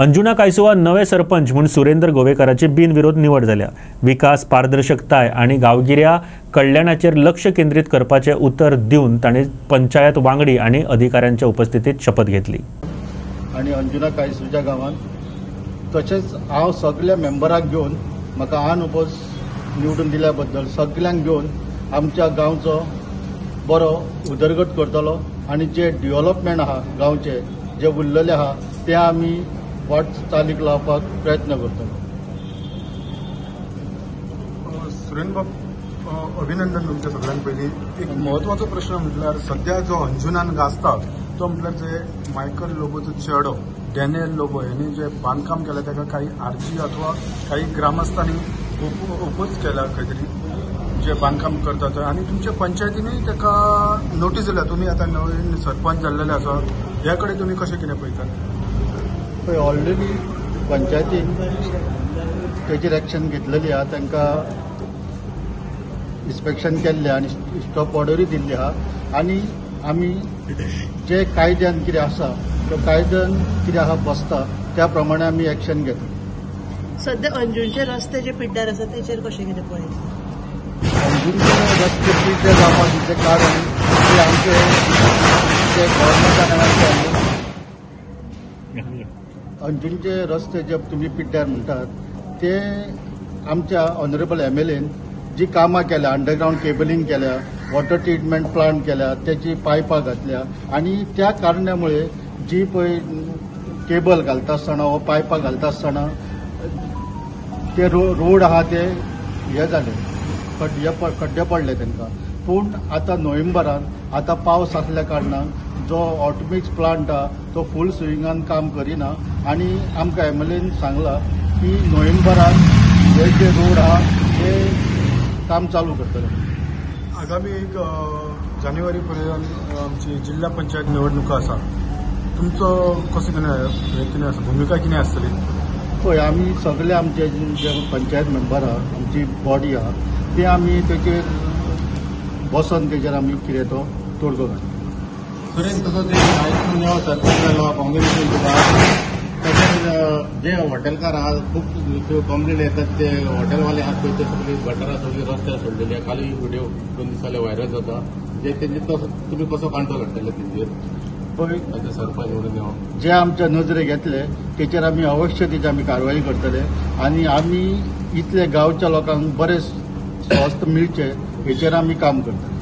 अंजुना कायसोवा नवे सरपंच म्हणून सुरेंद्र गोवेकराची बिनविरोध निवड जाल्या। विकास, पारदर्शकताय आणि गांवगिऱ्या कल्याणाचेर लक्ष केंद्रित करपाचे उतर दिवन ताणें पंचायत वांगडी आणि अधिकाऱ्यांच्या उपस्थितीत शपथ घेतली। आणि अंजुना कायसोवाच्या गांवांत तशेंच हांव सगळ्या मेंबरांक घेवन म्हाका अनउपोज निवडून दिल्या बद्दल सगळ्यांक घेवन आमच्या गांवचो बरो उदरगत करतलो आणि जे डेव्हलपमेंट आहा गांवचे जे उरलेले आहा ते आमी वाट चालीक लावपाक प्रयत्न करतलो। सुरेंद्र बाब, अभिनंदन तुमच्या सगळ्यांत पयलीं। एक महत्वाचो प्रश्न म्हटल्यार सध्या जो अंजुनान गाजता तो म्हटल्यार जे मायकल लोबोचो चेडो डॅनियल लोबो यांनी जे बांदकाम केलें ताका काही आरजी अथवा काही ग्रामस्थांनी ओपोज केला खंय तरी जे बांदकाम करता थंय, आनी तुमच्या पंचायतीनूय ताका नोटीस दिल्या। तुमी आतां नवीन सरपंच जाल्लेले आसा, ह्या कडेन तुमी कशें कितें पळयतात? पळय, ऑलरेडी पंचायतीन तेचेर एक्शन घेतलेली आहा, तांकां इन्स्पेक्शन केल्लें आनी स्टॉप ऑर्डरूय दिल्ली आहा आनी आमी जे कायद्यान कितें आसा तो कायद्यान कितें आहा बसता त्या प्रमाणे आमी एक्शन घेता। सध्या अंजुनचे रस्ते जे पिड्ड्यार आसा तेचेर कशें कितें पळयता? अंजुनचे रस्ते पिड्ड्यार जावपाचें कारण ते आमचे जे गव्हर्मेंटान अंजुनचे रस्ते जे तुम्ही पिड्ड्यार म्हणटात ते आमच्या ऑनरेबल MLAन जी कामां केल्या, अंडरग्राउंड केबलिंग केल्या, वॉटर ट्रीटमेंट प्लांट केल्या, त्याची पायपां घातल्या आणि त्या कारणामुळे जी पळय केबल घालता आसतना वा पायपां घालता आसतना ते रोड आहा ते हे जाले, खड्डे पडले तांकां। पूण आतां नोव्हेंबरान आतां पावस आसल्या कारणान जो ऑटोमिक्स प्लांट आहा तो फूल स्विंगान काम करिना आणि आमकां MLAन सांगला की नोव्हेंबरान हे जे रोड आहा ते काम चालू करतले। आगामी जानेवारी पर्यंत आमची जिल्हा पंचायत निवडणुका आसा, तुमचो कसो कितें आसा भूमिका कितें आसतली? पळय, आमी सगळे आमचे जे पंचायत मेंबर आहा, आमची बॉडी आहा ते आमी तेचेर बसून तेचेर आमी कितें तो तोडगो घालता। सुरेंद्र, तसो ते आयज सरपंच जालो, काँग्रेसीन तुका तशेंच जे हॉटेलकार आहात खूप कंप्लेंट येतात, ते हॉटेलवाले आहात पळय ते सगळी गटारां सगळी रस्त्यार सोडलेली आहे। खाली व्हिडिओ 2 दीस जाले व्हायरल जाता, जे तेंचे तुमी कसो कंट्रोल करतले तेंचेर? पळय, सरपंच निवडून येवं जे आमच्या नजरेक येतले तेचेर आमी अवश्य तेची आमी कारवाई करतले आणि आमी इतले गांवच्या लोकांक बरे स्वस्थ मिळचे हेचेर आमी काम करतले।